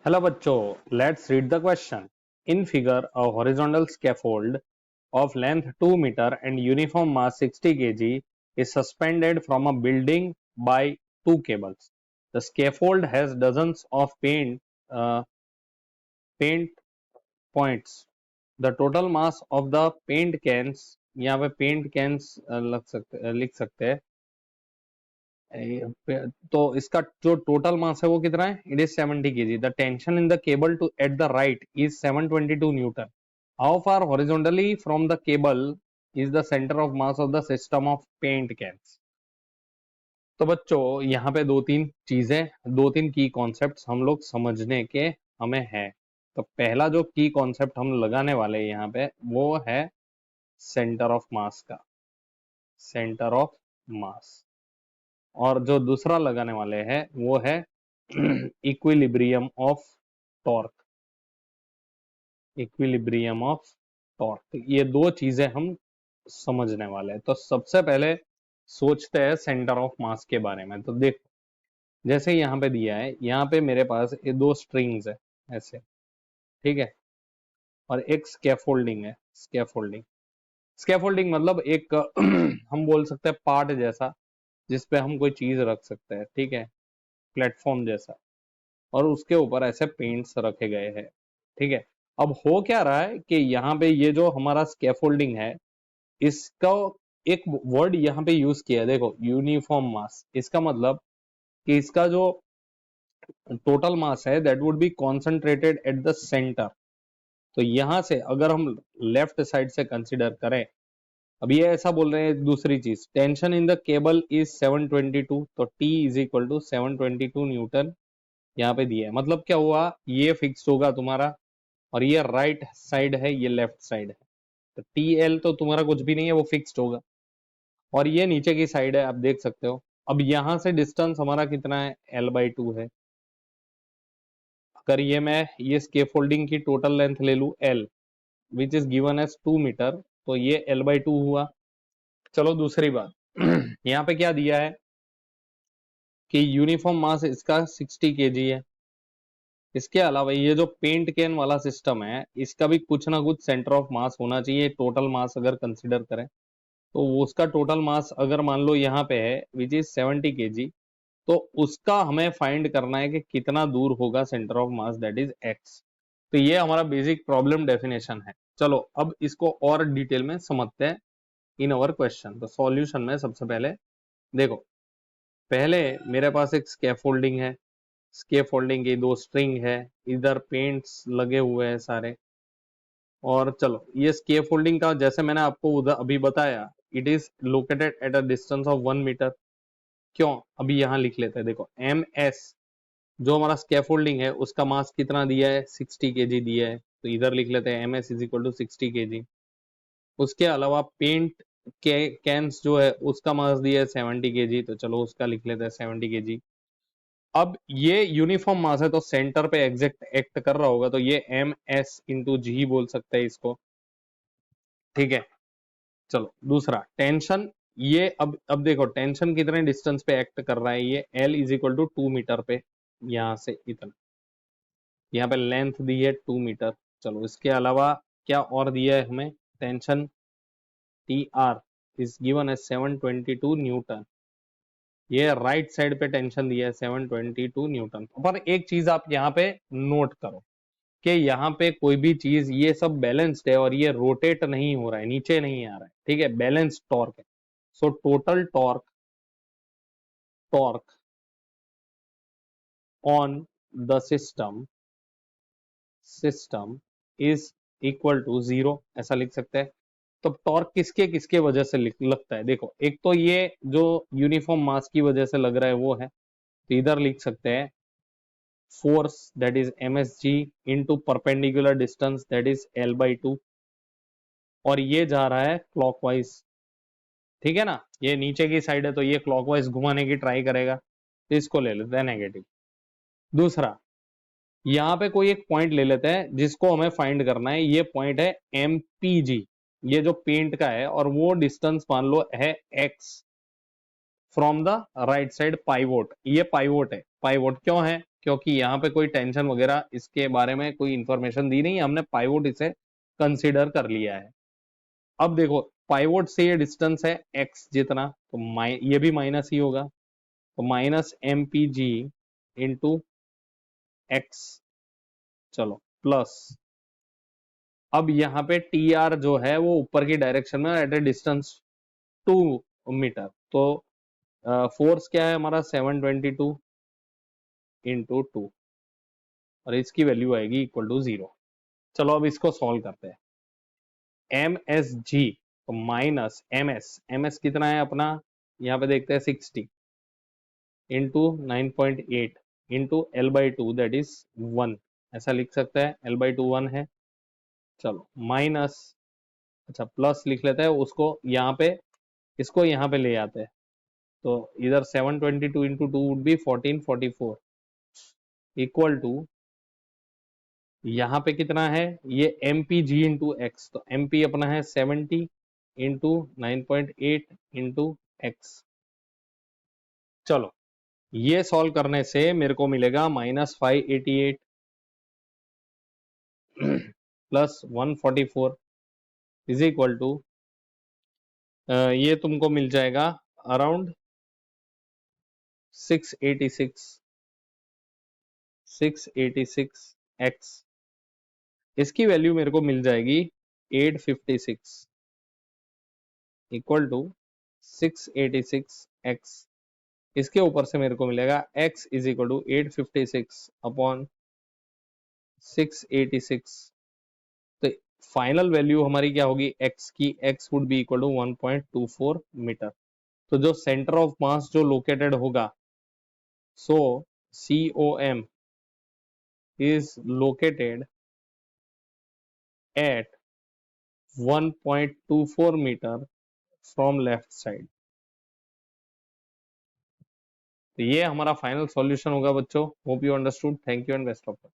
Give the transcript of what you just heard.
Hello bachcho, let's read the question. In figure, a horizontal scaffold of length 2 meter and uniform mass 60 kg is suspended from a building by two cables. The scaffold has dozens of paint points. The total mass of the paint cans, यहाँ पे paint cans लिख सकते हैं। तो इसका जो total mass है वो कितना है? It is 70 KG. The tension in the cable two at the right is 722 newton. How far horizontally from the cable is the centre of mass of the system of paint cans. तो बच्चों यहाँ पे दो तीन चीजें, दो तीन की कॉन्सेप्ट्स हम लोग समझने के हमें है। तो पहला जो की कॉन्सेप्ट हम लगाने वाले हैं यहाँ पे वो है सेंटर ऑफ मास का, सेंटर ऑफ मास। और जो दूसरा लगाने वाले हैं वो है equilibrium of torque, equilibrium of torque. ये दो चीजें हम समझने वाले हैं। तो सबसे पहले सोचते हैं सेंटर ऑफ मास के बारे में। तो देखो, जैसे यहाँ पे दिया है, यहाँ पे मेरे पास ये दो स्ट्रिंग्स है ऐसे, ठीक है, और एक स्कैफोल्डिंग है। स्कैफोल्डिंग, स्कैफोल्डिंग मतलब एक हम बोल सकते हैं पार्ट जैसा, जिसपे हम कोई चीज रख सकते हैं, ठीक है, प्लेटफॉर्म जैसा, और उसके ऊपर ऐसे पेंट्स रखे गए हैं, ठीक है। अब हो क्या रहा है कि यहाँ पे ये जो हमारा स्कैफोल्डिंग है, इसका एक वर्ड यहाँ पे यूज किया है, देखो, यूनिफॉर्म मास। इसका मतलब कि इसका जो टोटल मास है that would be concentrated at the centre. तो यहां से अगर हम लेफ्ट साइड से कंसिडर करें, अब ये ऐसा बोल रहे हैं दूसरी चीज, tension in the cable is 722, तो T is equal to 722 newton यहाँ पे दिया है। मतलब क्या हुआ, ये फिक्स होगा तुम्हारा, और ये राइट साइड है, ये लेफ्ट साइड है। तो TL तो तुम्हारा कुछ भी नहीं है, वो फिक्स्ड होगा। और ये नीचे की साइड है, आप देख सकते हो। अब यहां से डिस्टेंस हमारा कितना है? L/2 है। अगर ये मैं ये स्केफोल्डिंग की टोटल लेंथ ले लू L, which is given as 2 metre, तो ये L/2 हुआ। चलो दूसरी बात, यहाँ पे क्या दिया है कि यूनिफॉर्म मास इसका 60 केजी है। इसके अलावा ये जो पेंट कैन वाला सिस्टम है, इसका भी कुछ ना कुछ सेंटर ऑफ मास होना चाहिए। टोटल मास अगर कंसिडर करें तो वो उसका टोटल मास अगर मान लो यहाँ पे है विच इज 70 केजी, तो उसका हमें फाइंड करना है कि कितना दूर होगा centre of mass, that is x। तो ये हमारा बेसिक प्रॉब्लम डेफिनेशन है। चलो अब इसको और डिटेल में समझते हैं इन अवर क्वेश्चन। तो सॉल्यूशन में सबसे पहले देखो, पहले मेरे पास एक स्कैफोल्डिंग है, स्कैफोल्डिंग की दो स्ट्रिंग है, इधर पेंट्स लगे हुए हैं सारे। और चलो ये स्कैफोल्डिंग का जैसे मैंने आपको उधर अभी बताया, it is located at a distance of 1 metre. क्यों, अभी यहाँ लिख लेते हैं। देखो MS जो हमारा स्कैफोल्डिंग है उसका मास कितना दिया है? 60 केजी दिया है, तो इधर लिख लेते हैं MS is equal to 60 KG. उसके अलावा पेंट के कैंस जो है उसका मास दिया है 70 केजी, तो चलो उसका लिख लेते हैं 70 केजी। अब ये यूनिफॉर्म मास है तो सेंटर पे एग्जैक्ट एक्ट कर रहा होगा, तो ये MS/G बोल सकते हैं इसको, ठीक है। चलो दूसरा टेंशन, ये अब देखो टेंशन कितने डिस्टेंस पे एक्ट कर रहा है, ये L is equal to 2 metre पे, यहां से इतना, यहाँ पे लेंथ दी है 2 मीटर। चलो इसके अलावा क्या और दिया है हमें? टेंशन TR इज गिवन है 722 न्यूटन। ये राइट साइड पे टेंशन दिया है 722 न्यूटन। पर एक चीज आप यहाँ पे नोट करो कि यहाँ पे कोई भी चीज, ये सब बैलेंस्ड है और ये रोटेट नहीं हो रहा है, नीचे नहीं आ रहा है, ठीक है, बैलेंस्ड टॉर्क है। So total torque, torque on the system, system is equal to 0, ऐसा लिख सकते हैं। तो टॉर्क किसके किसके वजह से लगता है? देखो, एक तो ये जो यूनिफॉर्म मास की वजह से लग रहा है वो है, तो इधर लिख सकते हैं force that is MSG into perpendicular distance that is L/2, और ये जा रहा है क्लॉकवाइज, ठीक है ना। ये नीचे की साइड है तो ये क्लॉकवाइज घुमाने की ट्राई करेगा, तो इसको ले लेते हैं नेगेटिव। दूसरा, यहाँ पे कोई एक पॉइंट ले लेते हैं जिसको हमें फाइंड करना है, ये पॉइंट है MPG, ये जो पेंट का है, और वो डिस्टेंस मान लो है x from the right side pivot. ये पाइवोट है, पाइवोट क्यों है? क्योंकि यहाँ पे कोई टेंशन वगैरह इसके बारे में कोई इंफॉर्मेशन दी नहीं है, हमने पाइवोट इसे कंसीडर कर लिया है। अब देखो पाइवोट से ये डिस्टेंस है x जितना, तो ये भी माइनस ही होगा, तो minus M P G into X, चलो प्लस, अब यहाँ पे टी आर जो है वो ऊपर की डायरेक्शन में एट ए डिस्टेंस 2 मीटर, तो फोर्स क्या है हमारा 722 इंटू 2, और इसकी वैल्यू आएगी इक्वल टू 0। चलो अब इसको सॉल्व करते हैं। एम एस जी, तो माइनस एम एस कितना है अपना, यहाँ पे देखते हैं 60 into 9.8 into L by two that is 1, ऐसा लिख सकते हैं, एल बाई टू 1 है। चलो माइनस, अच्छा प्लस लिख लेते हैं उसको यहाँ पे, इसको यहाँ पे ले आते हैं, तो इधर 722 into two would be 1444 equal to, यहाँ पे कितना है ये M P G into X, तो एम पी अपना है 70 इंटू 9.8 इंटू एक्स। चलो ये सॉल्व करने से मेरे को मिलेगा -588 प्लस 144 इज इक्वल टू, ये तुमको मिल जाएगा अराउंड 686 एक्स, इसकी वैल्यू मेरे को मिल जाएगी 856 इक्वल टू 686 एक्स, इसके ऊपर से मेरे को मिलेगा x is equal to 856 upon 686, तो फाइनल वैल्यू हमारी क्या होगी x की, x would be equal to 1.24 metre. तो जो सेंटर ऑफ मास जो लोकेटेड होगा, so COM is located at 1.24 metre from left side. तो ये हमारा फाइनल सॉल्यूशन होगा बच्चों। Hope you understood. Thank you and best of luck.